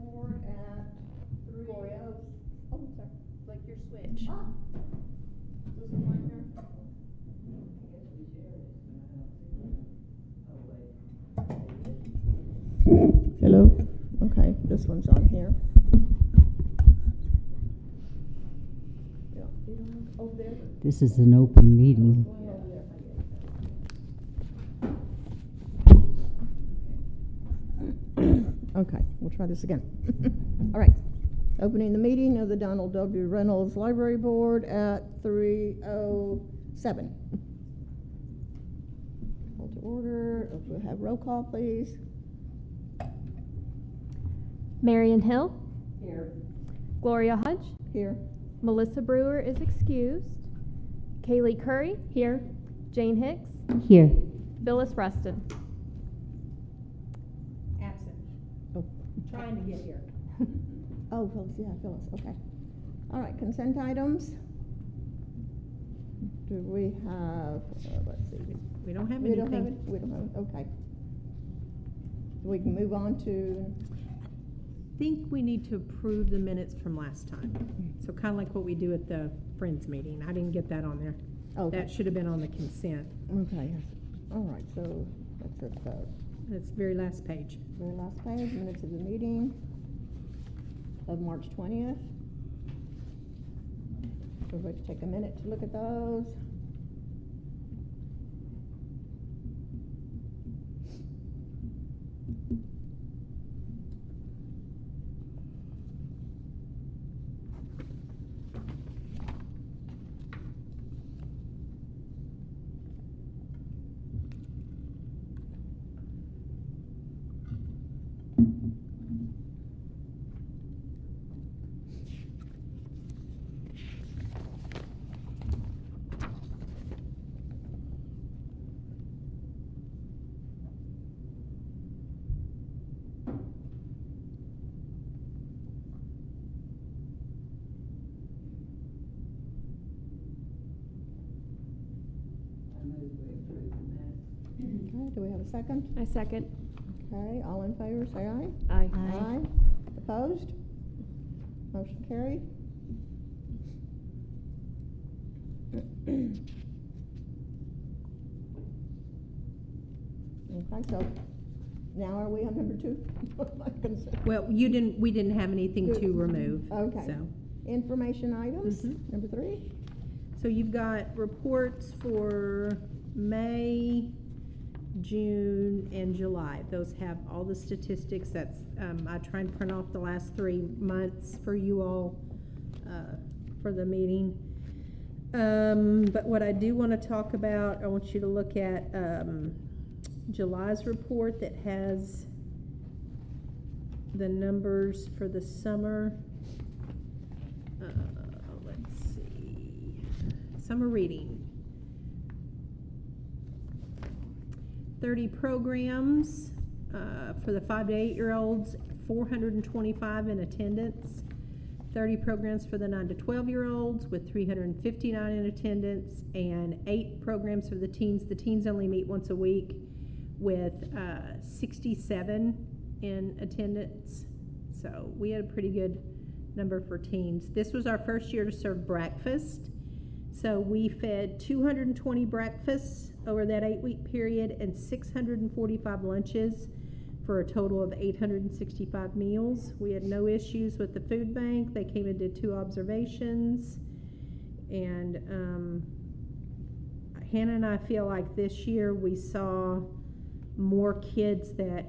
board at Gloria. Oh, sorry. Like your switch. Ah. This is mine here. Hello? Okay, this one's on here. Yeah, you don't know, over there. This is an open meeting. Going over there. Okay, we'll try this again. All right. Opening the meeting of the Donald W. Reynolds Library Board at 3:07. Call to order. We'll have roll call, please. Marion Hill. Here. Gloria Hodge. Here. Melissa Brewer is excused. Kaylee Curry. Here. Jane Hicks. Here. Phyllis Rustin. Absent. Oh. Trying to get here. Oh, Phyllis, yeah, Phyllis, okay. All right, consent items. Do we have, let's see. We don't have We don't have it, anything. we don't have it, okay. We can move on to, I think we need to approve the minutes from last time. So kind of like what we do at the Friends meeting. I didn't get that on there. okay, That should have been on the consent. okay, yes. All right, so that's at the That's the very last page. very last page, minutes of the meeting of March 20th. Everybody take a minute to look at those. Okay, do we have a second? I second. Okay, all in favor, say aye. Aye. Aye. Opposed? Motion carried. Okay, so now are we on number 2? Well, we didn't have anything to remove. Okay. So, Information items, Mhm. number 3. so you've got reports for May, June, and July. Those have all the statistics. That's, I try and print off the last 3 months for you all, for the meeting. But what I do want to talk about, I want you to look at, July's report that has the numbers for the summer. Let's see, summer reading. 30 programs for the 5 to 8-year-olds, 425 in attendance. 30 programs for the 9 to 12-year-olds with 359 in attendance, and 8 programs for the teens. The teens only meet once a week with 67 in attendance. So we had a pretty good number for teens. This was our first year to serve breakfast. So we fed 220 breakfasts over that 8-week period and 645 lunches for a total of 865 meals. We had no issues with the food bank. They came and did 2 observations. And Hannah and I feel like this year we saw more kids that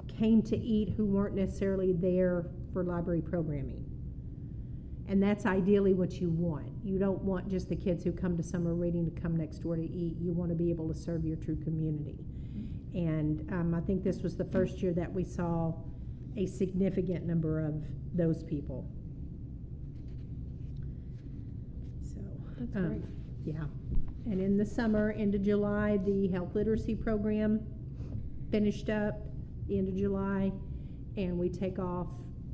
came to eat who weren't necessarily there for library programming. And that's ideally what you want. You don't want just the kids who come to summer reading to come next door to eat. You want to be able to serve your true community. And I think this was the first year that we saw a significant number of those people. So, That's great. yeah. And in the summer, into July, the health literacy program finished up the end of July, and we take off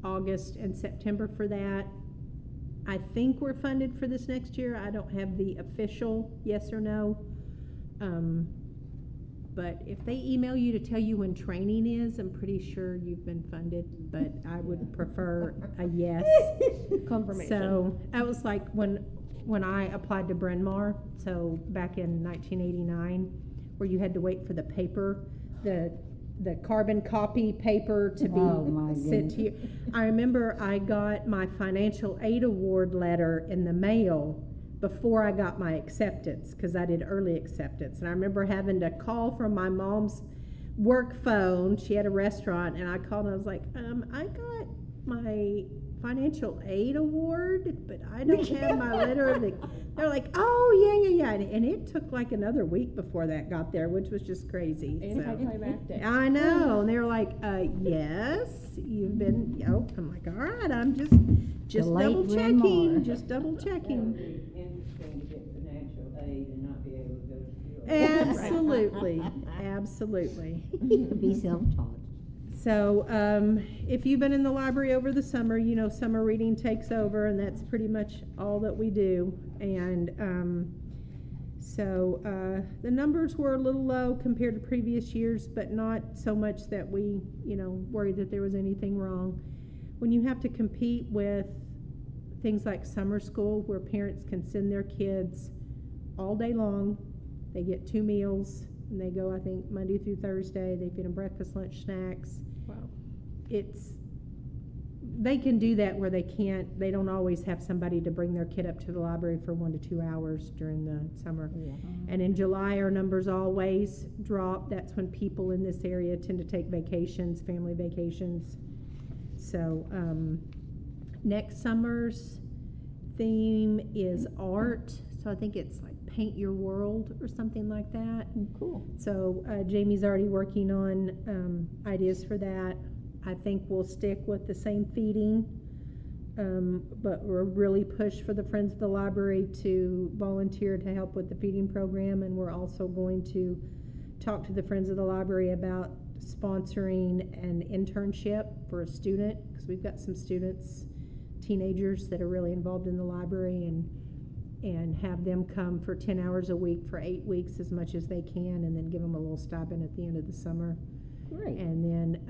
August and September for that. I think we're funded for this next year. I don't have the official yes or no. But if they email you to tell you when training is, I'm pretty sure you've been funded, but I would prefer a yes. Confirmation. So, that was like when I applied to Bryn Mawr, so back in 1989, where you had to wait for the paper, the carbon copy paper to be Oh, my sent to you. I remember I got my financial aid award letter in the mail before I got my acceptance, because I did early acceptance. And I remember having to call from my mom's work phone. She had a restaurant, and I called and I was like, I got my financial aid award, but I don't have my letter of they're like, oh, yeah. And it took like another week before that got there, which was just crazy. Anti-climactic. I know. And they were like, yes, you've been, I'm like, all right, I'm just late double Bryn checking, Mawr. just double checking. Interesting to get financial aid and not be able to go to school. Absolutely, absolutely. Be self-taught. So, if you've been in the library over the summer, you know summer reading takes over, and that's pretty much all that we do. And the numbers were a little low compared to previous years, but not so much that we, worried that there was anything wrong. When you have to compete with things like summer school, where parents can send their kids all day long, they get 2 meals, and they go, I think, Monday through Thursday. They feed them breakfast, lunch, snacks. Wow. They can do that where they don't always have somebody to bring their kid up to the library for 1 to 2 hours during the summer. Yeah. And in July, our numbers always drop. That's when people in this area tend to take vacations, family vacations. So, next summer's theme is art. So I think it's like Paint Your World or something like that. Cool. So Jamie's already working on ideas for that. I think we'll stick with the same feeding, but we're really pushed for the Friends of the Library to volunteer to help with the feeding program, and we're also going to talk to the Friends of the Library about sponsoring an internship for a student, because we've got some students, teenagers that are really involved in the library, and have them come for 10 hours a week for 8 weeks, as much as they can, and then give them a little stipend at the end of the summer. Great. And then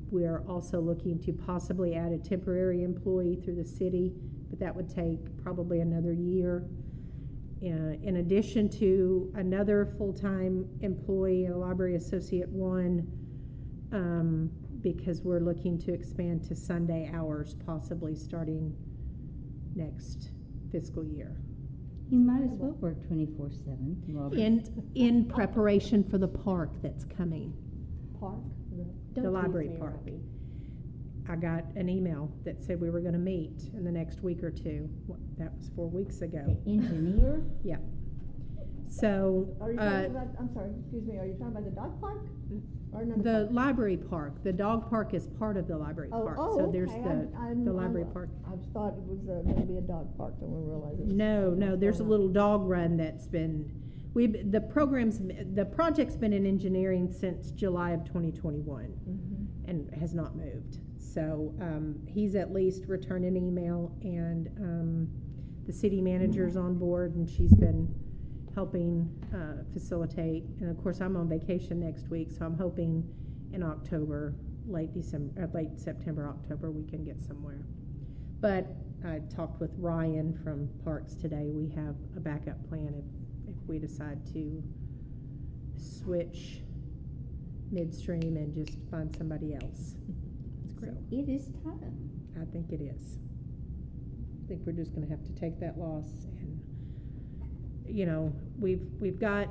we're also looking to possibly add a temporary employee through the city, but that would take probably another year. In addition to another full-time employee, a library associate 1, because we're looking to expand to Sunday hours, possibly starting next fiscal year. You might as well work 24/7, Robert. In preparation for the park that's coming. Park? The Don't library tease me, park. Robbie. I got an email that said we were gonna meet in the next week or 2. That was 4 weeks ago. The engineer? Yeah. So, Are you talking about, I'm sorry, excuse me, are you talking about the dog park? Or another the park? library park, the dog park is part of the library park. So there's okay. the library park. I thought it was gonna be a dog park, I didn't realize it was. No, there's a little dog run that's been, the project's been in engineering since July of 2021 Mhm. and has not moved. So, he's at least returned an email, and, the city manager's on board, and she's been helping, facilitate. And of course, I'm on vacation next week, so I'm hoping in October, late September, October, we can get somewhere. But I talked with Ryan from Parks today. We have a backup plan if we decide to switch midstream and just find somebody else. That's great. So, It is time. I think it is. I think we're just gonna have to take that loss, and, we've got,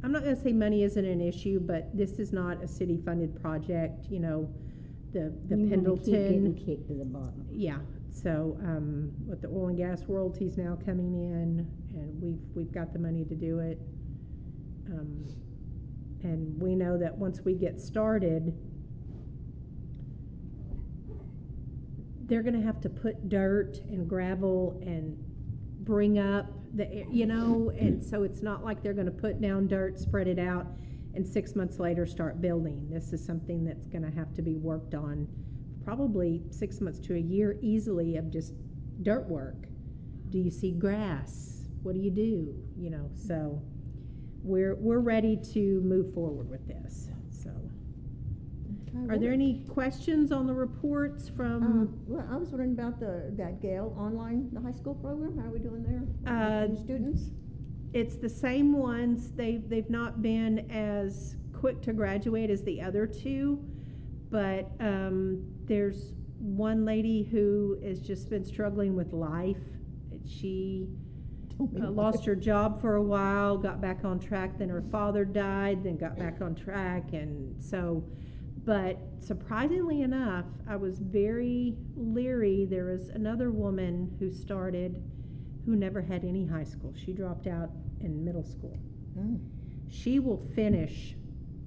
I'm not gonna say money isn't an issue, but this is not a city-funded project, the You wanna Pendleton. keep getting kicked to the bottom. Yeah, so, with the oil and gas royalties now coming in, and we've got the money to do it. And we know that once we get started, they're gonna have to put dirt and gravel and bring up and so it's not like they're gonna put down dirt, spread it out, and 6 months later start building. This is something that's gonna have to be worked on probably 6 months to a year easily of just dirt work. Do you see grass? What do? So we're ready to move forward with this, so. Are there any questions on the reports from? Well, I was wondering about that Gale online, the high school program. How are we doing there? Any students? It's the same ones. They've not been as quick to graduate as the other two, but there's one lady who has just been struggling with life. She lost her job for a while, got back on track, then her father died, then got back on track, and so, but surprisingly enough, I was very leery. There was another woman who started who never had any high school. She dropped out in middle school. Mm. She will finish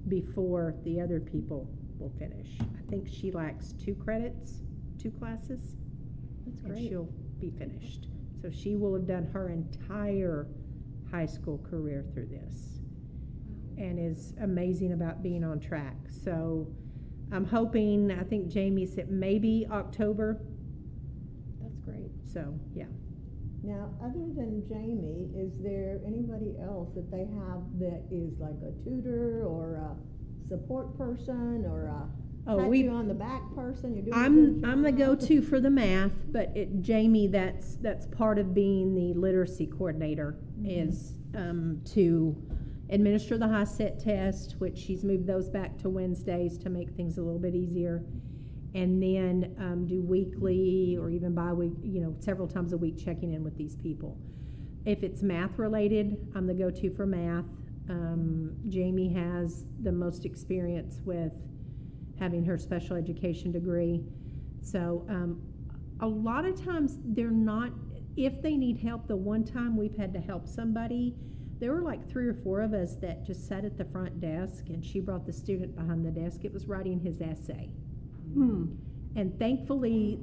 before the other people will finish. I think she lacks 2 credits, 2 classes. That's And great. she'll be finished. So she will have done her entire high school career through this and is amazing about being on track. So I'm hoping, I think Jamie said maybe October. That's great. So, yeah. Now, other than Jamie, is there anybody else that they have that is like a tutor or a support person or a Oh, pat we- you on the back person? You're doing a I'm good the job. go-to for the math, but Jamie, that's part of being the literacy coordinator is to administer the high set test, which she's moved those back to Wednesdays to make things a little bit easier, and then do weekly or even bi-week, several times a week checking in with these people. If it's math related, I'm the go-to for math. Jamie has the most experience with having her special education degree. So a lot of times they're not, if they need help, the one time we've had to help somebody, there were like 3 or 4 of us that just sat at the front desk and she brought the student behind the desk. It was writing his essay. And thankfully,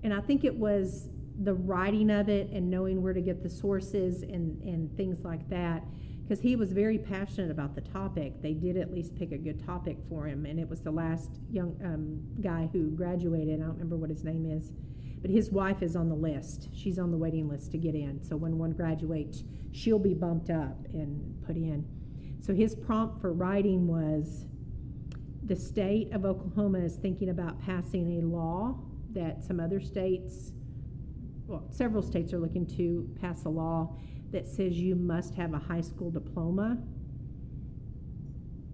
and I think it was the writing of it and knowing where to get the sources and things like that, because he was very passionate about the topic. They did at least pick a good topic for him, and it was the last young guy who graduated. I don't remember what his name is, but his wife is on the list. She's on the waiting list to get in. So when one graduates, she'll be bumped up and put in. So his prompt for writing was, the state of Oklahoma is thinking about passing a law that some other states, well, several states are looking to pass a law that says you must have a high school diploma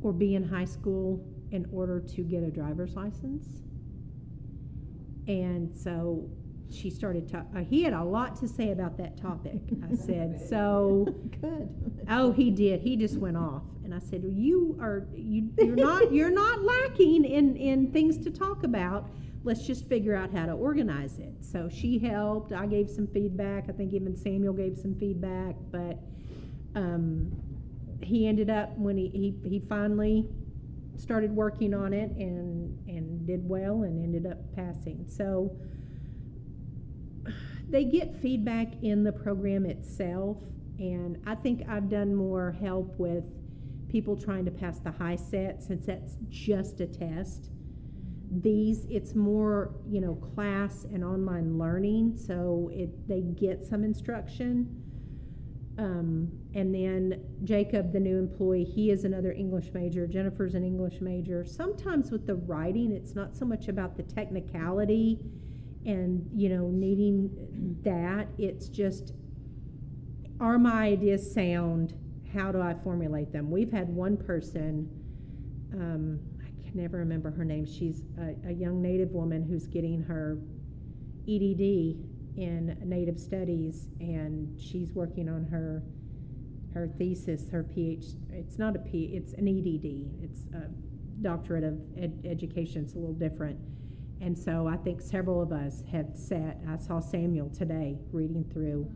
or be in high school in order to get a driver's license. And so she started he had a lot to say about that topic. I said, so, Good. oh, he did. He just went off. And I said, well, you're not lacking in things to talk about. Let's just figure out how to organize it. So she helped. I gave some feedback. I think even Samuel gave some feedback. But he ended up, when he finally started working on it and did well and ended up passing. So they get feedback in the program itself. And I think I've done more help with people trying to pass the high set, since that's just a test. It's more, class and online learning, so they get some instruction. And then Jacob, the new employee, he is another English major. Jennifer's an English major. Sometimes with the writing, it's not so much about the technicality and, needing that. It's just, are my ideas sound? How do I formulate them? We've had one person, I can never remember her name. She's a young Native woman who's getting her EDD in Native Studies, and she's working on her thesis, her PhD. It's not it's an EDD. It's a doctorate of education. It's a little different. And so I think several of us have sat. I saw Samuel today reading through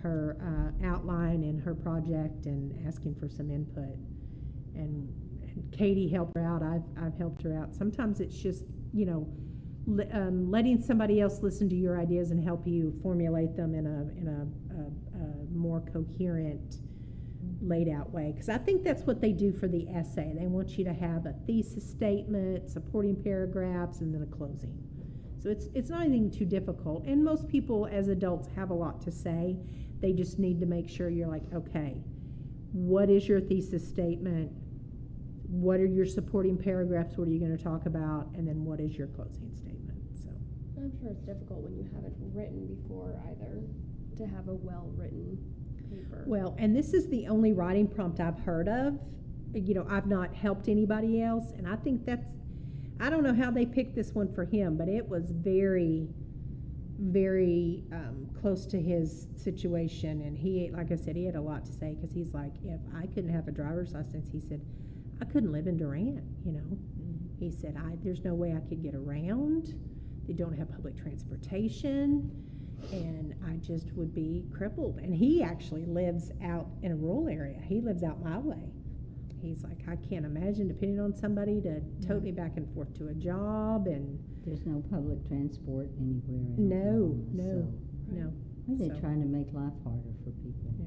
her outline and her project and asking for some input. And Katie helped her out. I've helped her out. Sometimes it's just, letting somebody else listen to your ideas and help you formulate them in a more coherent, laid out way. Because I think that's what they do for the essay. They want you to have a thesis statement, supporting paragraphs, and then a closing. So it's not anything too difficult. And most people as adults have a lot to say. They just need to make sure you're like, okay, what is your thesis statement? What are your supporting paragraphs? What are you gonna talk about? And then what is your closing statement? So, I'm sure it's difficult when you haven't written before either, to have a well-written paper. well, and this is the only writing prompt I've heard of. You know, I've not helped anybody else, and I think I don't know how they picked this one for him, but it was very, very close to his situation. And he, like I said, he had a lot to say, because he's like, if I couldn't have a driver's license, he said, I couldn't live in Durant, you know. He said, there's no way I could get around. They don't have public transportation, and I just would be crippled. And he actually lives out in a rural area. He lives out my way. He's like, I can't imagine depending on somebody to tote me back and forth to a job, and There's no public transport anywhere in no, Oklahoma, no, so no. why are they So- trying to make life harder for people? Yeah.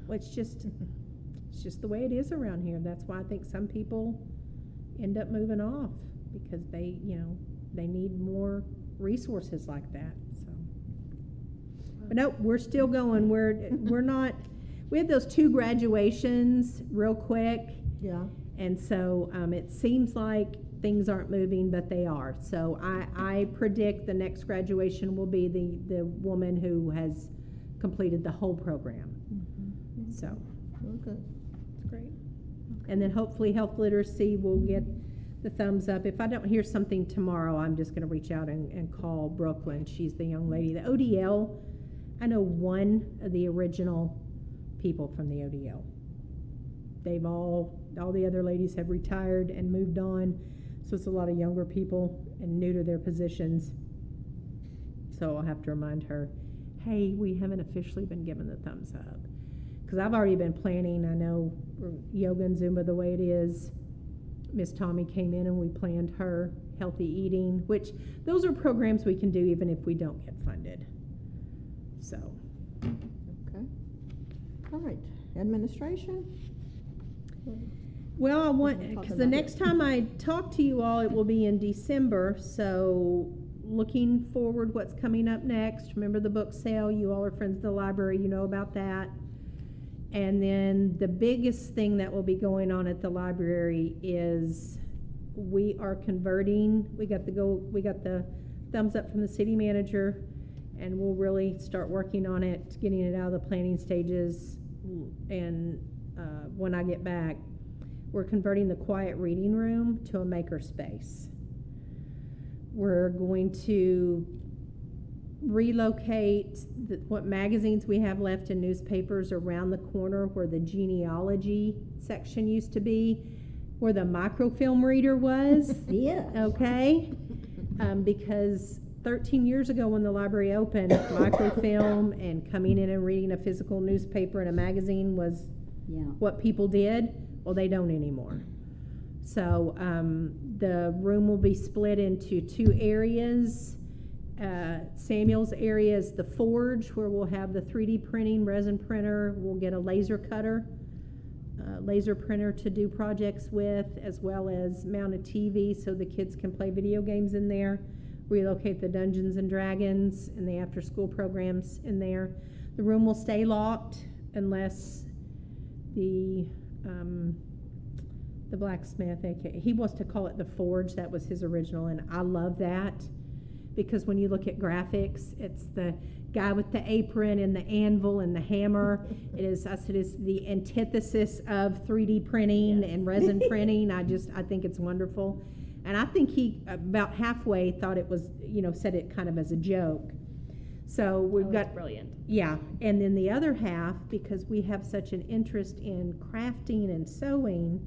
Well, it's just the way it is around here. That's why I think some people end up moving off, because they, you know, they need more resources like that, so. But nope, we're still going. We're not, we had those 2 graduations real quick, Yeah, and so, it seems like things aren't moving, but they are. So I predict the next graduation will be the woman who has completed the whole program. So, okay. it's great. And then hopefully health literacy will get the thumbs up. If I don't hear something tomorrow, I'm just gonna reach out and call Brooklyn. She's the young lady. The ODL, I know one of the original people from the ODL. They've all the other ladies have retired and moved on, so it's a lot of younger people and new to their positions. So I'll have to remind her, hey, we haven't officially been given the thumbs up. Because I've already been planning. I know yoga and Zumba the way it is. Miss Tommy came in and we planned her healthy eating, which those are programs we can do even if we don't get funded. So, Okay. All right, administration? well, I want, Talk because the about next it. time I talk to you all, it will be in December. So looking forward, what's coming up next. Remember the book sale. You all are friends of the library. You know about that. And then the biggest thing that will be going on at the library is we are converting. We got the thumbs up from the city manager, and we'll really start working on it, getting it out of the planning stages. And when I get back, we're converting the quiet reading room to a maker space. We're going to relocate what magazines we have left in newspapers around the corner where the genealogy section used to be, where the microfilm reader was. Yeah. Okay? Because 13 years ago when the library opened, microfilm and coming in and reading a physical newspaper and a magazine was Yeah. what people did. Well, they don't anymore. So the room will be split into 2 areas. Samuel's area is the forge, where we'll have the 3D printing, resin printer. We'll get a laser cutter, laser printer to do projects with, as well as mount a TV so the kids can play video games in there. Relocate the Dungeons and Dragons and the after-school programs in there. The room will stay locked unless the blacksmith, he wants to call it the forge. That was his original, and I love that. Because when you look at graphics, it's the guy with the apron and the anvil and the hammer. It's the antithesis of 3D printing and resin printing. I think it's wonderful. And I think he, about halfway, thought it was, said it kind of as a joke. So we've got, brilliant. yeah. And then the other half, because we have such an interest in crafting and sewing,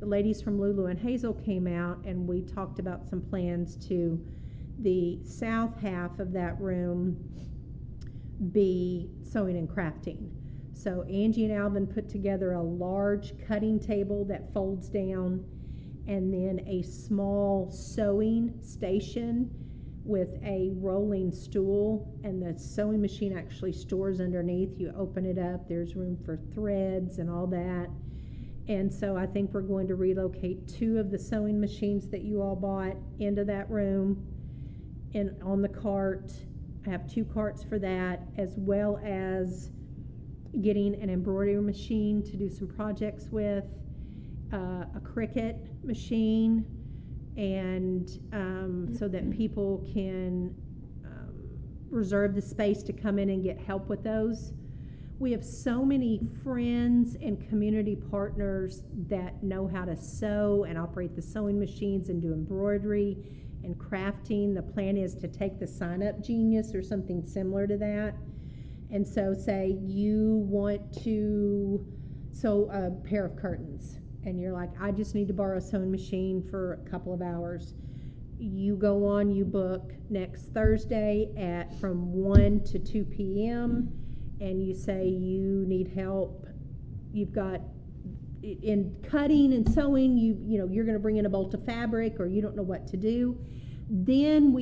the ladies from Lulu and Hazel came out and we talked about some plans to the south half of that room be sewing and crafting. So Angie and Alvin put together a large cutting table that folds down, and then a small sewing station with a rolling stool, and the sewing machine actually stores underneath. You open it up, there's room for threads and all that. And so I think we're going to relocate 2 of the sewing machines that you all bought into that room. And on the cart, I have 2 carts for that, as well as getting an embroidery machine to do some projects with, a Cricut machine, and so that people can reserve the space to come in and get help with those. We have so many friends and community partners that know how to sew and operate the sewing machines and do embroidery and crafting. The plan is to take the Sign Up Genius or something similar to that. And so say you want to sew a pair of curtains and you're like, I just need to borrow a sewing machine for a couple of hours. You go on, you book next Thursday from 1 to 2 p.m. and you say you need help. You've got in cutting and sewing, you're going to bring in a bolt of fabric or you don't know what to do. Then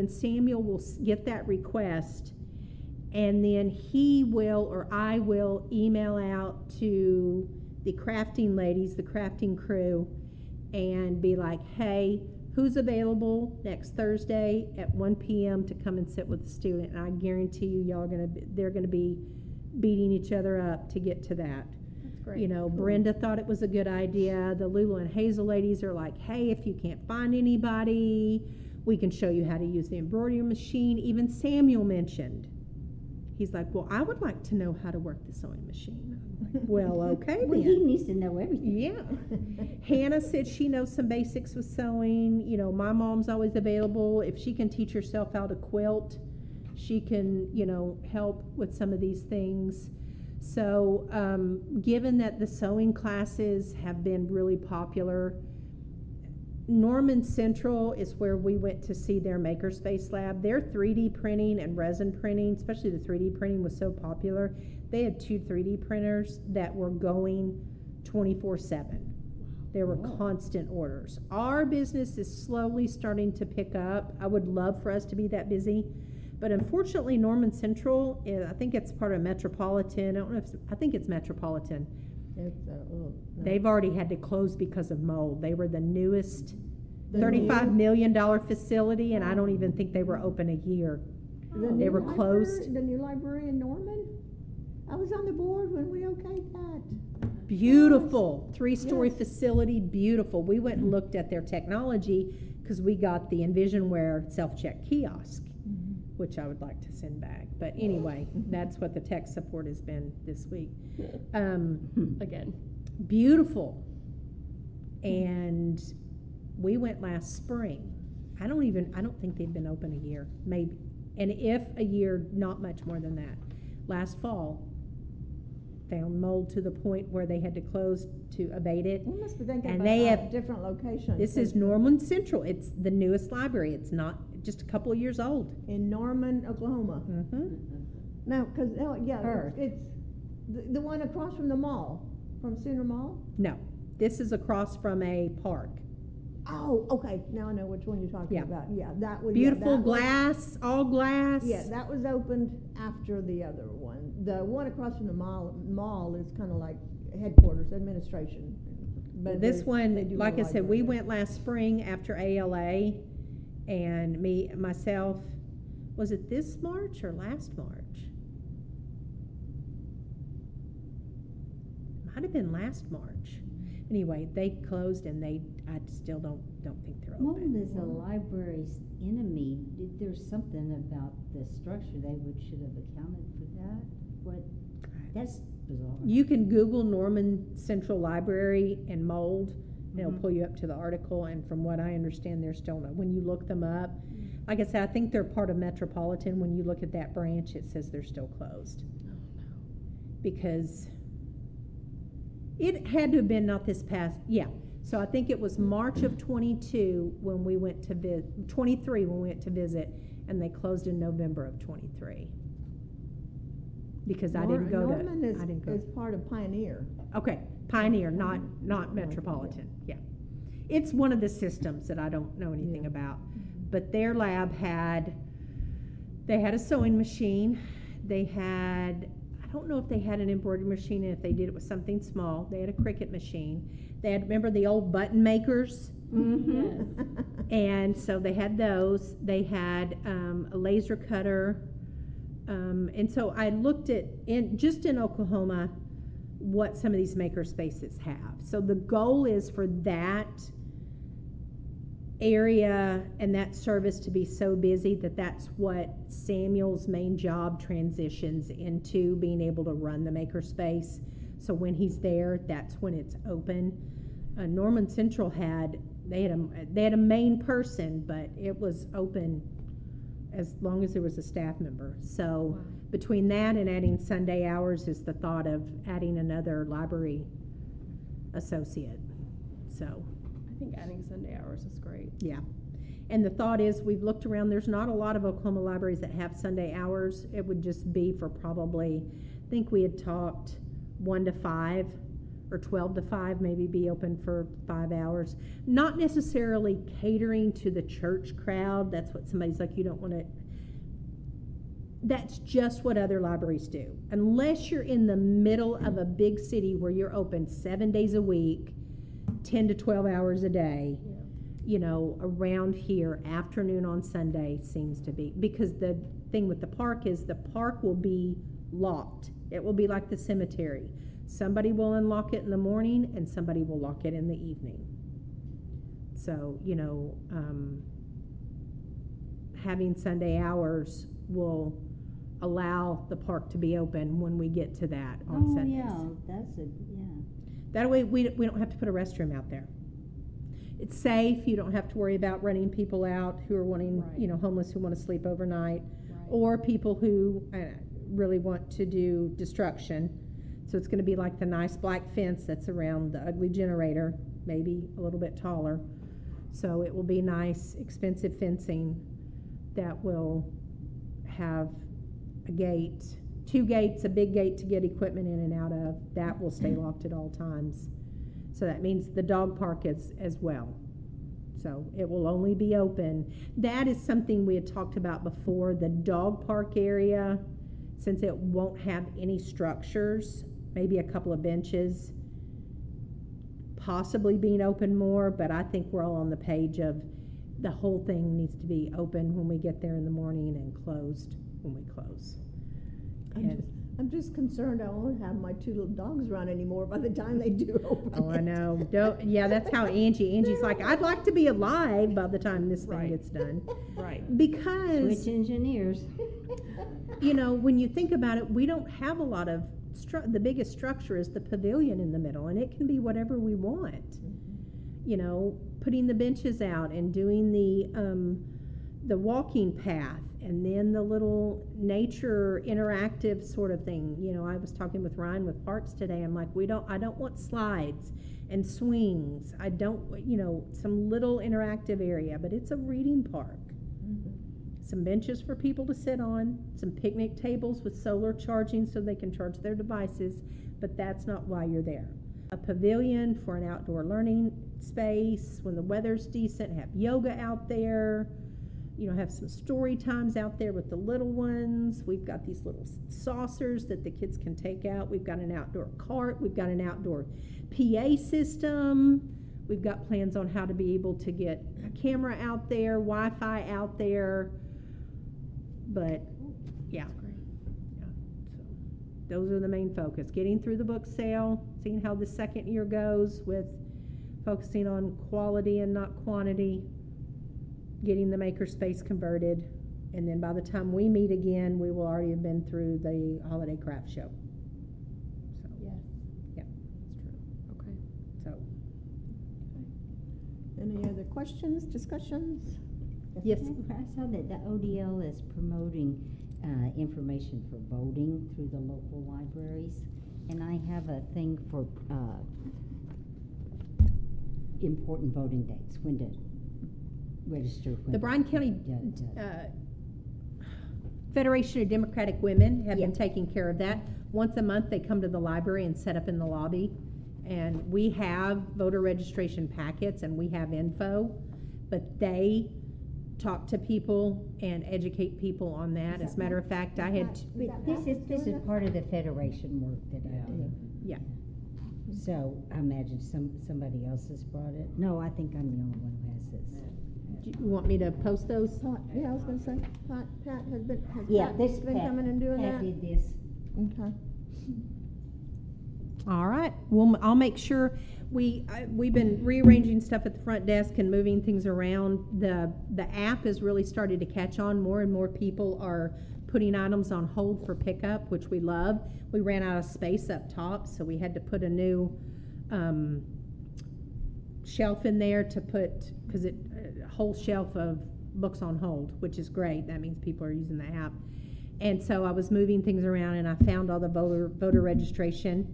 Samuel will get that request, and then he will or I will email out to the crafting ladies, the crafting crew, and be like, hey, who's available next Thursday at 1 p.m. to come and sit with the student? And I guarantee you, they're going to be beating each other up to get to that. That's great. Cool. Brenda thought it was a good idea. The Lula and Hazel ladies are like, hey, if you can't find anybody, we can show you how to use the embroidery machine. Even Samuel mentioned. He's like, well, I would like to know how to work the sewing machine. I'm like, well, okay Well, he then. needs to know everything. Yeah. Hannah said she knows some basics with sewing. My mom's always available. If she can teach herself how to quilt, she can, help with some of these things. So, given that the sewing classes have been really popular, Norman Central is where we went to see their Makerspace lab. Their 3D printing and resin printing, especially the 3D printing, was so popular. They had 2 3D printers that were going 24/7. There were Wow. constant orders. Our business is slowly starting to pick up. I would love for us to be that busy, but unfortunately Norman Central, I think it's part of Metropolitan. I think it's Metropolitan. No. They've already had to close because of mold. They were the newest The $35 new- million facility, and I don't even think they were open a year. The They new were library- closed. The new library in Norman? I was on the board when we okayed that. Beautiful, 3-story Yes. facility, beautiful. We went and looked at their technology because we got the Envisionware self-check kiosk, which I would like to send back. But anyway, that's what the tech support has been this week. Again. Beautiful. And we went last spring. I don't think they've been open a year, maybe. And if a year, not much more than that. Last fall, found mold to the point where they had to close to abate it. We must be thinking And about they a have- different locations. This is Norman Central. It's the newest library. It's not just a couple of years old. In Norman, Oklahoma. Mm-hmm. No, because, Perth. it's the one across from the mall, from Sooner Mall. No, this is across from a park. Oh, okay, now I know which one you're talking Yeah. about. Yeah, that was. Beautiful yeah, that was- glass, all glass. Yeah, that was opened after the other one. The one across from the mall is kind of like headquarters, administration. But This they do one, a like I said, we library. went last spring after ALA, and myself, was it this March or last March? Might have been last March. Anyway, they closed and I still don't think they're Mold open. is a library's enemy. There's something about the structure should have accounted for that. That's bizarre. You can Google Norman Central Library and mold, and it'll Mhm. pull you up to the article, and from what I understand, they're still not. When you look them up, like I said, I think they're part of Metropolitan. When you look at that branch, it says they're still closed. Because it had to have been not this past, yeah. So I think it was March of 22 when we went to 23 when we went to visit, and they closed in November of 23. Because I didn't go to, Norman I didn't go. is part of Pioneer. Okay, Pioneer, not Metropolitan, yeah. It's one of the systems that I don't know anything Yeah. about. But their lab they had a sewing machine. They had, I don't know if they had an embroidery machine, and if they did, it was something small. They had a Cricut machine. They had, remember the old button makers? Yes. And so they had those. They had a laser cutter, And so I looked at, just in Oklahoma, what some of these maker spaces have. So the goal is for that area and that service to be so busy that that's what Samuel's main job transitions into, being able to run the maker space. So when he's there, that's when it's open. Norman Central they had a main person, but it was open as long as there was a staff member. So Wow. between that and adding Sunday hours is the thought of adding another library associate. So, I think adding Sunday hours is great. yeah. And the thought is, we've looked around, there's not a lot of Oklahoma libraries that have Sunday hours. It would just be for probably, I think we had talked 1 to 5 or 12 to 5, maybe be open for 5 hours. Not necessarily catering to the church crowd. That's what somebody's like, you don't want to. That's just what other libraries do. Unless you're in the middle of a big city where you're open 7 days a week, 10 to 12 hours a day, Yeah. you know, around here, afternoon on Sunday seems to be. Because the thing with the park is the park will be locked. It will be like the cemetery. Somebody will unlock it in the morning and somebody will lock it in the evening. So, you know, having Sunday hours will allow the park to be open when we get to that on Sundays. yeah, that's yeah. That way we don't have to put a restroom out there. It's safe. You don't have to worry about running people out who are wanting, Right. you know, homeless who want to sleep overnight, Right. or people who really want to do destruction. So it's going to be like the nice black fence that's around the ugly generator, maybe a little bit taller. So it will be nice, expensive fencing that will have a gate, 2 gates, a big gate to get equipment in and out of. That will stay locked at all times. So that means the dog park is as well. So it will only be open. That is something we had talked about before. The dog park area, since it won't have any structures, maybe a couple of benches, possibly being open more, but I think we're all on the page of the whole thing needs to be open when we get there in the morning and closed when we close. And- I'm just concerned I won't have my 2 little dogs around anymore by the time they do open. Oh, I know. Yeah, that's how Angie's like, I'd like to be alive by the time this thing Right. gets done. Right. Because, Switch engineers. you know, when you think about it, we don't have a lot of, the biggest structure is the pavilion in the middle, and it can be whatever we want. You know, putting the benches out and doing the walking path, and then the little nature interactive sort of thing. You know, I was talking with Ryan with Parks today. I'm like, I don't want slides and swings. I don't, you know, some little interactive area, but it's a reading park. Some benches for people to sit on, some picnic tables with solar charging so they can charge their devices, but that's not why you're there. A pavilion for an outdoor learning space, when the weather's decent, have yoga out there, you know, have some story times out there with the little ones. We've got these little saucers that the kids can take out. We've got an outdoor cart. We've got an outdoor PA system. We've got plans on how to be able to get a camera out there, Wi-Fi out there. But, yeah. That's great. Yeah, so those are the main focus. Getting through the book sale, seeing how the second year goes with focusing on quality and not quantity, getting the makerspace converted, and then by the time we meet again, we will already have been through the holiday craft show. So, Yes. yeah. That's true. Okay. So, Any other questions, discussions? yes. I saw that the ODL is promoting information for voting through the local libraries, and I have a thing for important voting dates, when to register. When The Bryan County yeah. Federation of Democratic Women have been Yeah. taking care of that. Once a month, they come to the library and set up in the lobby. And we have voter registration packets and we have info, but they talk to people and educate people on that. As a matter of fact, I had, But this is part of the federation work that I do. yeah. So I imagine somebody else has brought it. No, I think I'm the only one who has this. do you want me to post those? Yeah, I was gonna say, Pat has been, Yeah, this been Pat- coming and doing Pat that? did this. Okay. All right, well, I'll make sure, we've been rearranging stuff at the front desk and moving things around. The app has really started to catch on. More and more people are putting items on hold for pickup, which we love. We ran out of space up top, so we had to put a new, shelf in there to put, cause a whole shelf of books on hold, which is great. That means people are using the app. And so I was moving things around and I found all the voter registration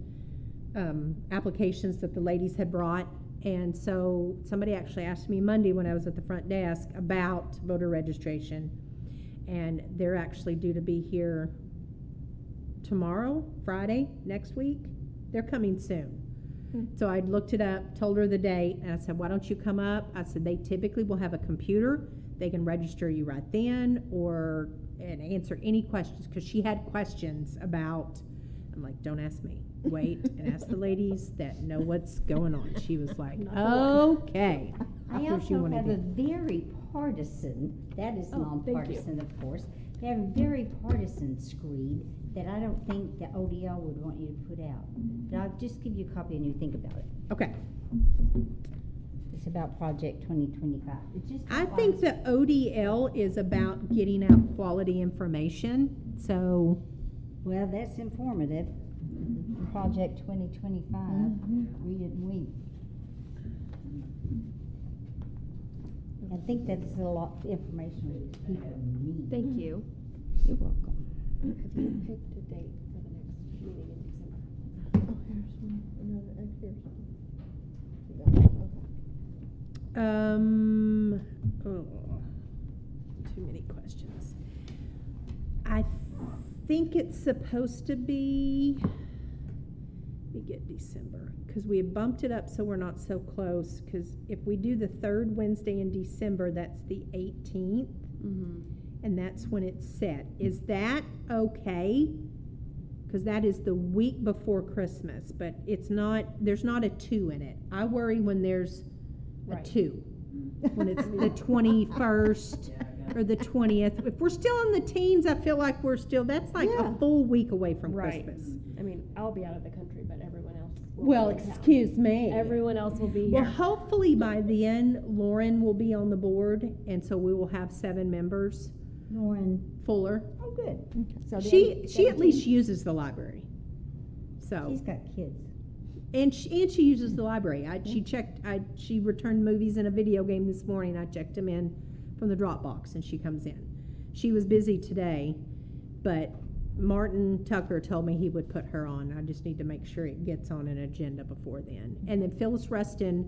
applications that the ladies had brought. And so somebody actually asked me Monday when I was at the front desk about voter registration. And they're actually due to be here tomorrow, Friday, next week. They're coming soon. So I looked it up, told her the date, and I said, why don't you come up? I said, they typically will have a computer. They can register you right then and answer any questions, because she had questions about, I'm like, don't ask me. Wait and ask the ladies that know what's going on. She was like, Not the one. okay. I After she also wanted have a to- very partisan, that is Oh, thank you. nonpartisan, of course. They have a very partisan screed that I don't think the ODL would want you to put out. But I'll just give you a copy and you think about it. Okay. It's about Project 2025. It just I think the ODL is about getting out quality information. So, Well, that's informative. Project 2025, read it and weep. I think that's a lot of information that people need. Thank you. You're welcome. Have you picked a date for the next meeting in December? Oh, here's one, another, here's one. You got it, too many questions. I think it's supposed to be, let me get December, because we have bumped it up so we're not so close, because if we do the third Wednesday in December, that's the 18th, Mm-hmm. and that's when it's set. Is that okay? Because that is the week before Christmas, but it's not, there's not a 2 in it. I worry when there's a Right. 2, when it's the 21st or the 20th. If we're still in the teens, I feel like we're still, that's like Yeah. a full week away from Right. Christmas. I mean, I'll be out of the country, but everyone else will Well, be in town. excuse me. Everyone else will be Well, here. hopefully by then, Lauren will be on the board, and so we will have 7 members. Lauren, Fuller. oh, good. okay. So the She at 17th. least uses the library. So. She's got kids. And she uses the library. She returned movies and a video game this morning. I checked them in from the Dropbox and she comes in. She was busy today, but Martin Tucker told me he would put her on. I just need to make sure it gets on an agenda before then. And then Phyllis Rustin,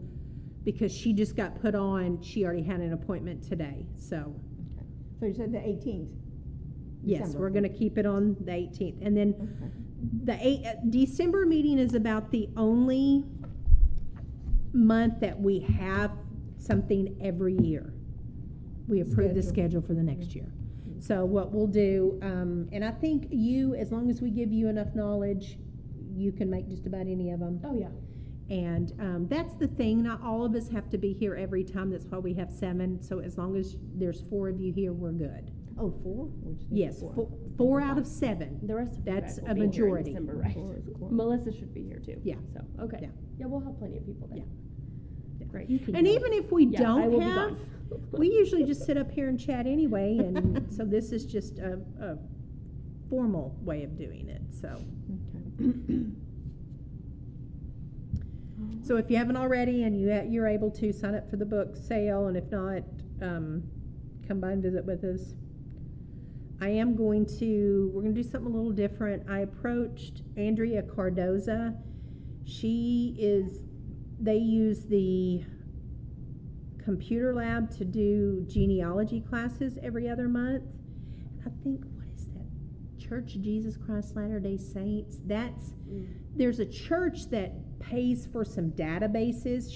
because she just got put on, she already had an appointment today. So, So you said the 18th? yes, December. we're gonna keep it on the 18th. And then Okay. the December meeting is about the only month that we have something every year. We approve the schedule for the next year. So what we'll do, and I think you, as long as we give you enough knowledge, you can make just about any of them. Oh, yeah. And that's the thing, not all of us have to be here every time. That's why we have 7. So as long as there's 4 of you here, we're good. Oh, 4? We just need Yes, 4. 4 out of 7. The rest of you That's guys will a be here in majority. December, right? 4 is a quorum. Melissa should be here too. Yeah. So, okay. Yeah. Yeah, we'll have plenty of people there. Yeah. Great. You can And go. even if we Yeah, I will don't be have, gone. we usually just sit up here and chat anyway, and so this is just a formal way of doing it, so. Okay. So if you haven't already and you're able to, sign up for the book sale, and if not, come by and visit with us. we're gonna do something a little different. I approached Andrea Cardoza. They use the computer lab to do genealogy classes every other month. I think, what is that? Church of Jesus Christ Latter-day Saints. There's a church that pays for some databases.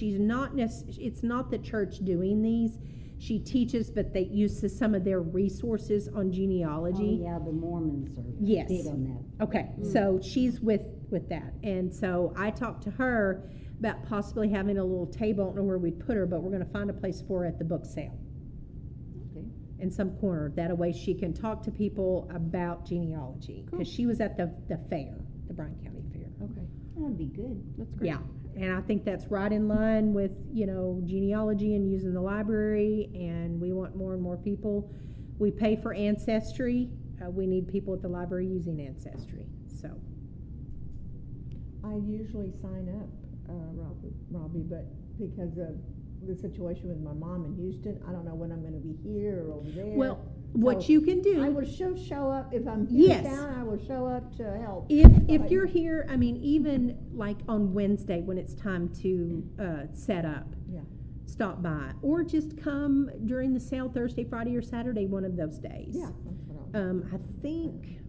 It's not the church doing these. She teaches, but they use some of their resources on genealogy. Oh, yeah, the Mormons are Yes. big on that. Okay, so she's with that. And so I talked to her about possibly having a little table. I don't know where we'd put her, but we're gonna find a place for her at the book sale. in some corner. That way she can talk to people about genealogy. Cool. Because she was at the fair, the Bryan County Fair. Okay, That'd be good. that's great. Yeah, and I think that's right in line with, genealogy and using the library, and we want more and more people. We pay for Ancestry. We need people at the library using Ancestry, so. I usually sign up, Robbie, but because of the situation with my mom in Houston, I don't know when I'm gonna be here or over there. Well, what So you can do. I will show up, if I'm here in Yes. town, I will show up to help. If you're here, I mean, even like on Wednesday when it's time to set up, Yeah. stop by, or just come during the sale Thursday, Friday, or Saturday, one of those days. Yeah, that's what I'll I think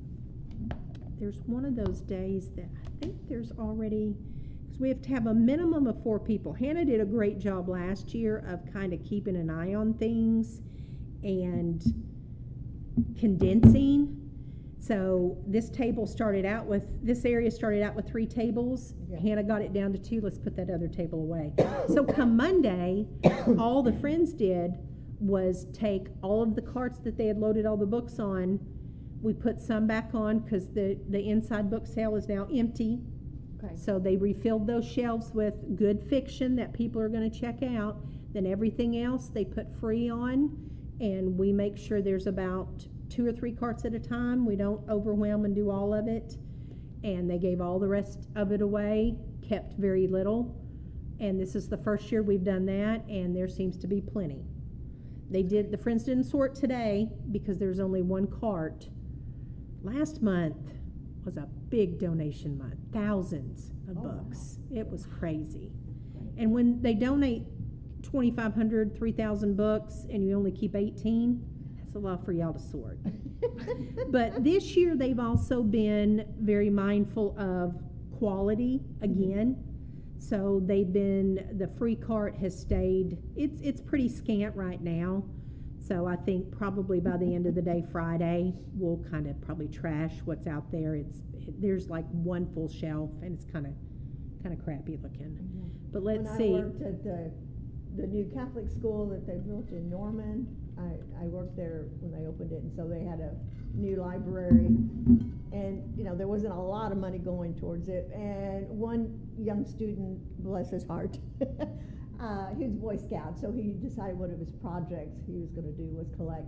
there's one of those days that I think there's already, because we have to have a minimum of 4 people. Hannah did a great job last year of kind of keeping an eye on things and condensing. So this area started out with 3 tables. Yeah. Hannah got it down to 2. Let's put that other table away. So come Monday, all the friends did was take all of the carts that they had loaded all the books on. We put some back on because the inside book sale is now empty. Okay, So they refilled those shelves with good fiction that people are going to check out. Then everything else they put free on, and we make sure there's about 2 or 3 carts at a time. We don't overwhelm and do all of it. And they gave all the rest of it away, kept very little. And this is the first year we've done that, and there seems to be plenty. The friends didn't sort today because there's only 1 cart. Last month was a big donation month, thousands of Oh, wow. books. It was crazy. And when they donate 2,500, 3,000 books and you only keep 18, that's a lot for y'all to sort. But this year they've also been very mindful of quality again. So the free cart has stayed, it's pretty scant right now. So I think probably by the end of the day, Friday, we'll kind of probably trash what's out there. There's like 1 full shelf and it's kind of crappy looking. But let's see. When I worked at the new Catholic school that they built in Norman, I worked there when they opened it, and so they had a new library, and there wasn't a lot of money going towards it. And one young student, bless his heart, he was Boy Scout, so he decided one of his projects he was going to do was collect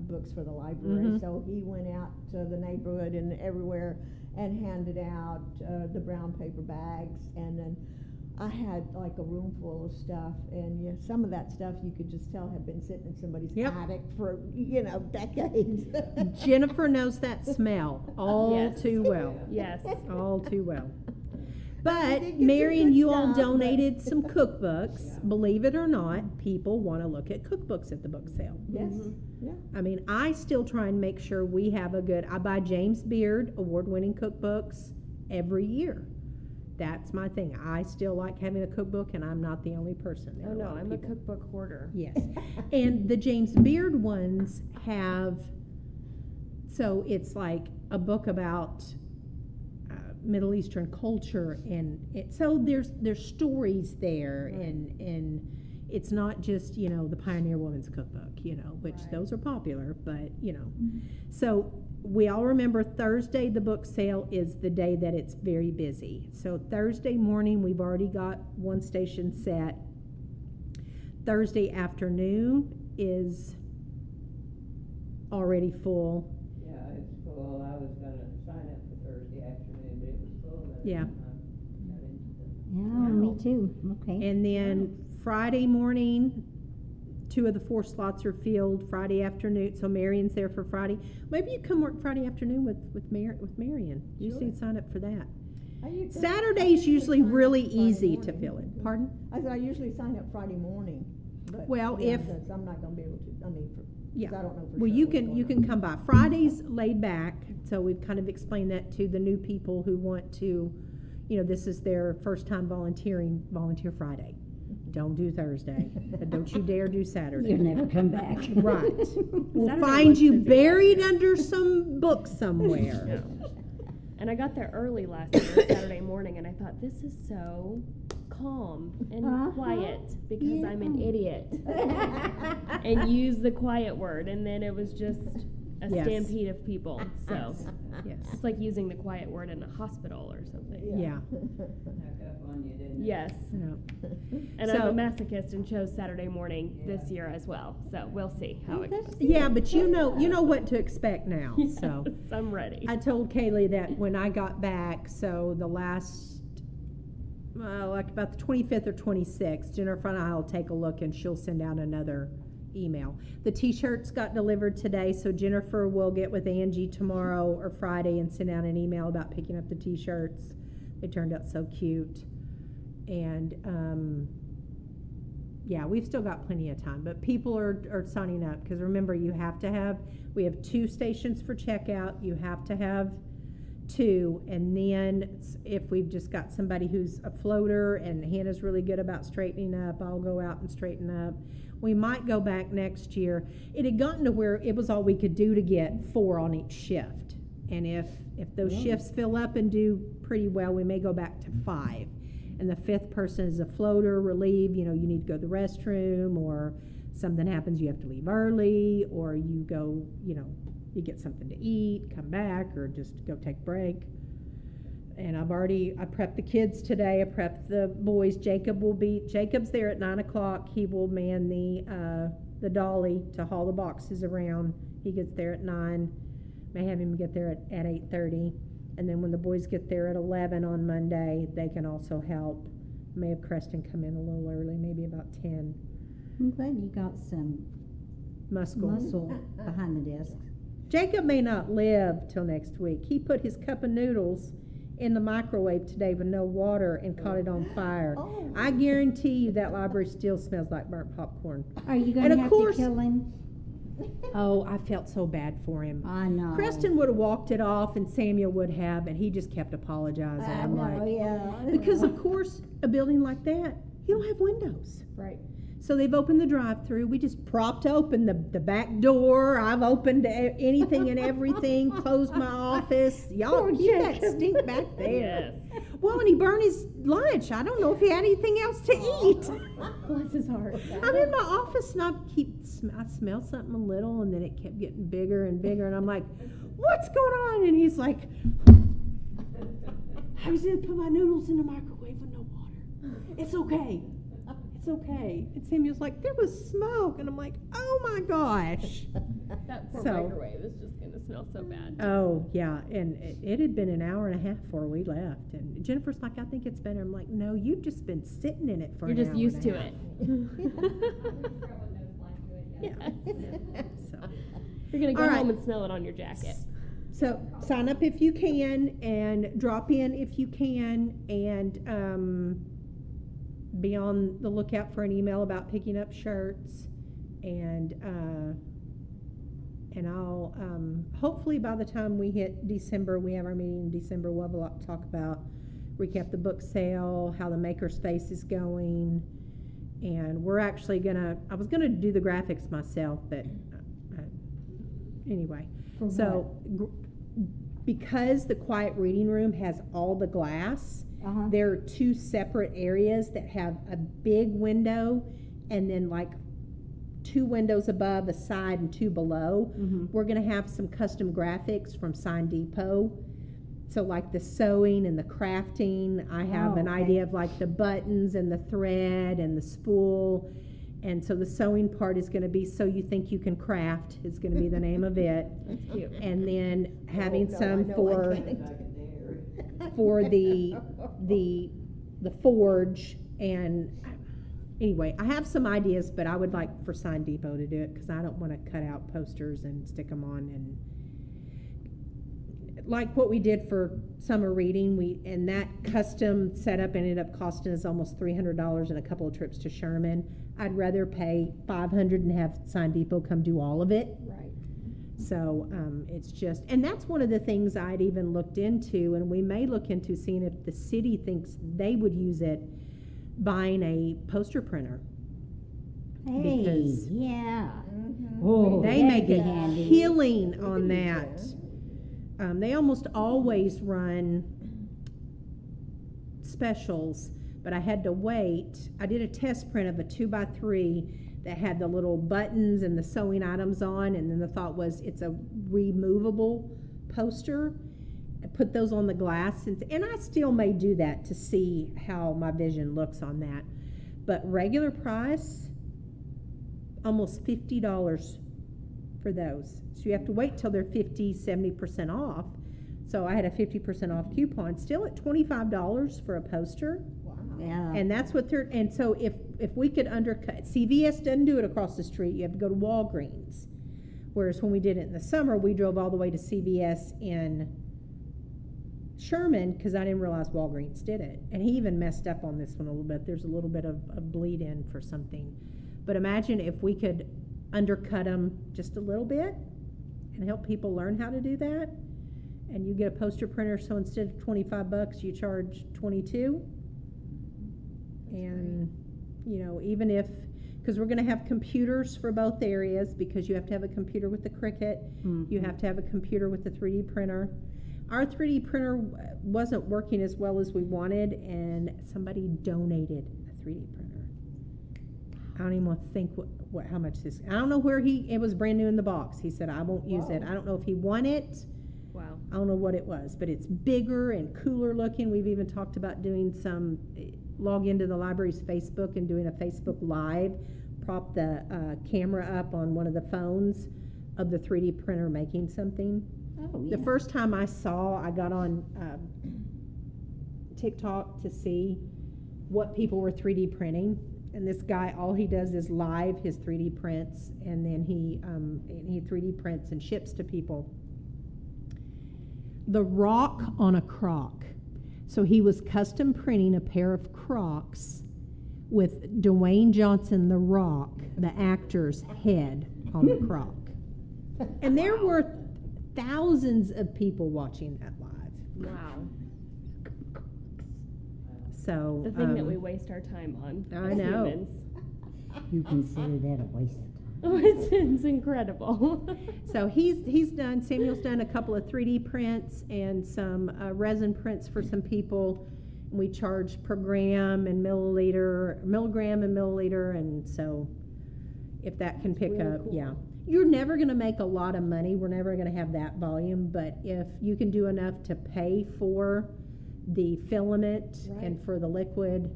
books for the library. Mhm. So he went out to the neighborhood and everywhere and handed out the brown paper bags, and then I had like a room full of stuff, and some of that stuff you could just tell had been sitting in somebody's Yep. attic for decades. Jennifer knows that smell all Yes. too well. yes. All too well. I But did get some Marion, good you all stuff, but- donated some cookbooks. Yeah. Believe it or not, people want to look at cookbooks at the book sale. Yes, Mhm. yeah. I mean, I still try and make sure we have I buy James Beard award-winning cookbooks every year. That's my thing. I still like having a cookbook, and I'm not the only person. There Oh are no, lot of I'm a people. cookbook hoarder. Yes. And the James Beard ones have, so it's like a book about Middle Eastern culture, and so there's stories there, Right. and it's not just the Pioneer Woman's Cookbook, which Right. those are popular, but so we all remember Thursday the book sale is the day that it's very busy. So Thursday morning we've already got one station set. Thursday afternoon is already full. Yeah, it's full. I was gonna sign up for Thursday afternoon, but it was full. By the Yeah. time I got into the- Yeah, me too. Okay. And then Friday morning, 2 of the 4 slots are filled. Friday afternoon, so Marion's there for Friday. Maybe you come work Friday afternoon with Marion. You Sure. should sign up for that. I usually- Saturday's I usually sign up really Friday easy to morning. fill it. Pardon? I said I usually sign up Friday morning, but. Well, if- since I'm not gonna be able to, Yeah. 'cause I don't know for Well, sure you what's can going on. come by. Friday's laid back, so we've kind of explained that to the new people who want to, this is their first time volunteering, volunteer Friday. Don't do Thursday, but don't you dare do Saturday. You'll never come back. Right. We'll Saturday find was you busy buried last year. under some book somewhere. Yeah. And I got there early last year, Saturday morning, and I thought, this is so calm and Uh-huh. quiet because I'm an Yeah. idiot and use the quiet word, and then it was just a Yes. stampede of people. So Yes. it's like using the quiet word in a hospital or something. Yeah. Snuck up on you, didn't it? Yes. Yeah. And So- I'm a masochist and chose Saturday morning this year as well. So we'll see how it goes. Yeah, but you know what to expect now, so. Yes, I'm ready. I told Kaylee that when I got back, so the last, like about the 25th or 26th, Jennifer and I will take a look and she'll send out another email. The t-shirts got delivered today, so Jennifer will get with Angie tomorrow or Friday and send out an email about picking up the t-shirts. They turned out so cute. And, yeah, we've still got plenty of time, but people are signing up, because remember, we have 2 stations for checkout, you have to have 2, and then if we've just got somebody who's a floater, and Hannah's really good about straightening up, I'll go out and straighten up. We might go back next year. It had gotten to where it was all we could do to get 4 on each shift, and if those shifts fill up and do pretty well, we may go back to 5. And the 5th person is a floater, relieve, you need to go to the restroom, or something happens, you have to leave early, or you go, you get something to eat, come back, or just go take a break. And I prepped the kids today, I prepped the boys. Jacob's there at 9 o'clock. He will man the dolly to haul the boxes around. He gets there at 9, may have him get there at 8:30. And then when the boys get there at 11 on Monday, they can also help. May have Creston come in a little early, maybe about 10. I'm glad you got some muscle behind the desk. Jacob may not live till next week. He put his cup of noodles in the microwave today with no water and caught it on fire. Oh. I guarantee you that library still smells like burnt popcorn. Are you And gonna of have course- to kill him? Oh, I felt so bad for him. I know. Creston would have walked it off and Samuel would have, and he just kept apologizing. I I'm know, like, yeah. because of course, a building like that, you don't have windows. Right. So they've opened the drive-through. We just propped open the back door. I've opened anything and everything, closed my office. Y'all Poor keep that Jacob. stink back there. Yes. Well, and he burned his lunch. I don't know if he had anything else to eat. Bless his heart. I'm in my office and I smell something a little, and then it kept getting bigger and bigger, and I'm like, what's going on? And he's like, I was going to put my noodles in the microwave with no water. It's okay. It's okay. And Samuel's like, there was smoke. And I'm like, oh my gosh. That poor So- microwave is just going to smell so bad. Oh, yeah. And it had been an hour and a half before we left. And Jennifer's like, I think it's better. I'm like, no, you've just been sitting in it for You're an just hour used and to a half. it. Yeah. So. You're going to go All right. home and smell it on your jacket. So sign up if you can, and drop in if you can, and be on the lookout for an email about picking up shirts, and I'll hopefully by the time we hit December, we have our meeting in December, we'll have a lot to talk about. Recap the book sale, how the makerspace is going, and we're actually I was gonna do the graphics myself, but anyway. For So, because the quiet reading room has all the glass, Uh-huh. there are 2 separate areas that have a big window and then like 2 windows above, a side, and 2 below. Mhm. We're gonna have some custom graphics from Sign Depot. So like the sewing and the crafting, I have Oh, an okay. idea of like the buttons and the thread and the spool. And so the sewing part is gonna be So You Think You Can Craft is gonna be the name of it. That's cute. And then having Oh, no, I some know I for can't. If I could dare. for the forge. And anyway, I have some ideas, but I would like for Sign Depot to do it, because I don't want to cut out posters and stick them on. And like what we did for summer reading, and that custom setup ended up costing us almost $300 and a couple of trips to Sherman. I'd rather pay $500 and have Sign Depot come do all of it. Right. So it's just, and that's one of the things I'd even looked into, and we may look into seeing if the city thinks they would use it, buying a poster printer. Hey, Because yeah. Mhm. Oh, They that'd make be a handy. killing We on can use that. that. They almost always run specials, but I had to wait. I did a test print of a 2x3 that had the little buttons and the sewing items on, and then the thought was it's a removable poster. I put those on the glass, and I still may do that to see how my vision looks on that. But regular price, almost $50 for those. So you have to wait till they're 50, 70% off. So I had a 50% off coupon, still at $25 for a poster. Wow. Yeah. And that's what they're, and so if we could undercut, CVS doesn't do it across the street, you have to go to Walgreens. Whereas when we did it in the summer, we drove all the way to CVS in Sherman, because I didn't realize Walgreens did it. And he even messed up on this one a little bit. There's a little bit of a bleed in for something. But imagine if we could undercut them just a little bit and help people learn how to do that. And you get a poster printer, so instead of $25, you charge $22. And, you know, even if, because we're going to have computers for both areas, because you have to have a computer with the Cricut, you have to have a computer with the 3D printer. Our 3D printer wasn't working as well as we wanted, and somebody donated a 3D printer. I don't even want to think how much this, I don't know where it was brand new in the box. He said, I won't use it. I don't know if he won it. Wow. I don't know what it was, but it's bigger and cooler looking. We've even talked about doing some, log into the library's Facebook and doing a Facebook Live, prop the camera up on one of the phones of the 3D printer making something. Oh, yeah. The first time I got on TikTok to see what people were 3D printing. And this guy, all he does is live his 3D prints, and then he 3D prints and ships to people. The Rock on a Croc. So he was custom printing a pair of Crocs with Dwayne Johnson, The Rock, the actor's head on the Croc. And there were thousands of people watching that live. Wow. So The thing that we waste our time on I as know. humans. You consider that a waste of time. Oh, it's incredible. So Samuel's done a couple of 3D prints and some resin prints for some people. We charge per milligram and milliliter, and so if that can pick really up, cool. yeah. You're never gonna make a lot of money, we're never gonna have that volume, but if you can do enough to pay for the filament and Right. for the liquid,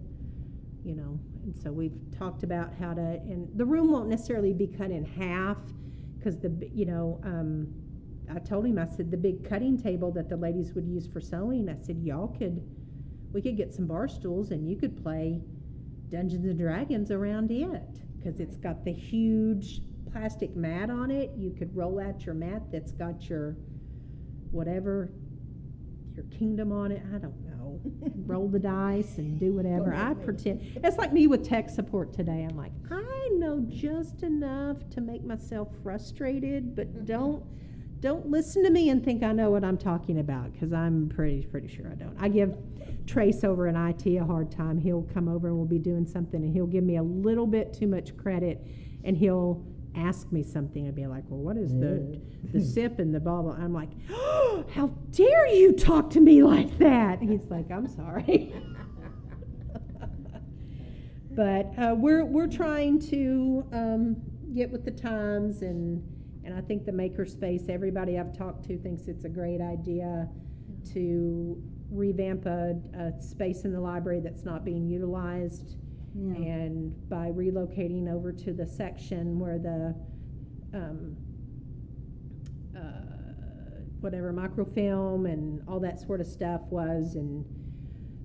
you know, and so we've talked about how to, and the room won't necessarily be cut in half, because I told him, I said, the big cutting table that the ladies would use for sewing, I said, we could get some bar stools and you could play Dungeons and Dragons around it, because it's got the huge plastic mat on it. You could roll out your mat that's got your whatever, your kingdom on it. I don't know. Roll the dice and do whatever. I pretend. It's like me with tech support today. I'm like, I know just enough to make myself frustrated, but don't listen to me and think I know what I'm talking about, because I'm pretty sure I don't. I give Trace over in IT a hard time. He'll come over and we'll be doing something, and he'll give me a little bit too much credit, and he'll ask me something and be like, well, what is the SIP and the blah blah? I'm like, oh, how dare you talk to me like that? And he's like, I'm sorry. But we're trying to get with the times, and I think the makerspace, everybody I've talked to thinks it's a great idea to revamp a space in the library that's not being utilized. Yeah. And by relocating over to the section where the whatever microfilm and all that sort of stuff was, and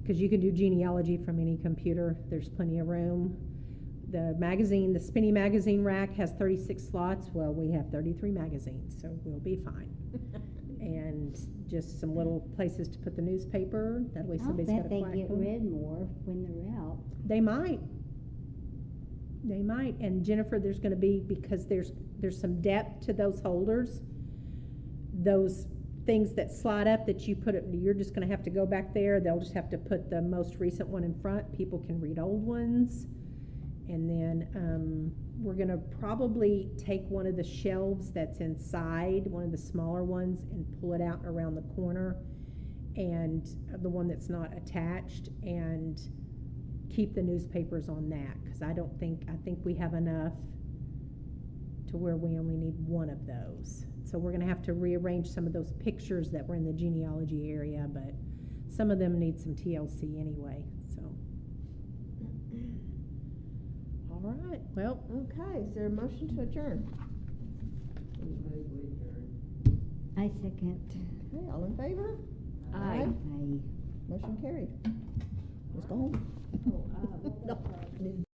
because you can do genealogy from any computer, there's plenty of room. The Spinny magazine rack has 36 slots. Well, we have 33 magazines, so we'll be fine. And just some little places to put the newspaper. That way I'll somebody's got a bet they quiet get corner. read more when they're out. They might. And Jennifer, there's going to be, because there's some depth to those holders, those things that slide up that you put it, you're just going to have to go back there. They'll just have to put the most recent one in front. People can read old ones. And then we're going to probably take one of the shelves that's inside, one of the smaller ones, and pull it out around the corner, and the one that's not attached, and keep the newspapers on that, cause I think we have enough to where we only need one of those. So we're gonna have to rearrange some of those pictures that were in the genealogy area, but some of them need some TLC anyway, so. All right, well, Okay, is there a motion to adjourn? I second. Okay, all in favor? Aye. I Motion carried. Let's go home. Oh, No.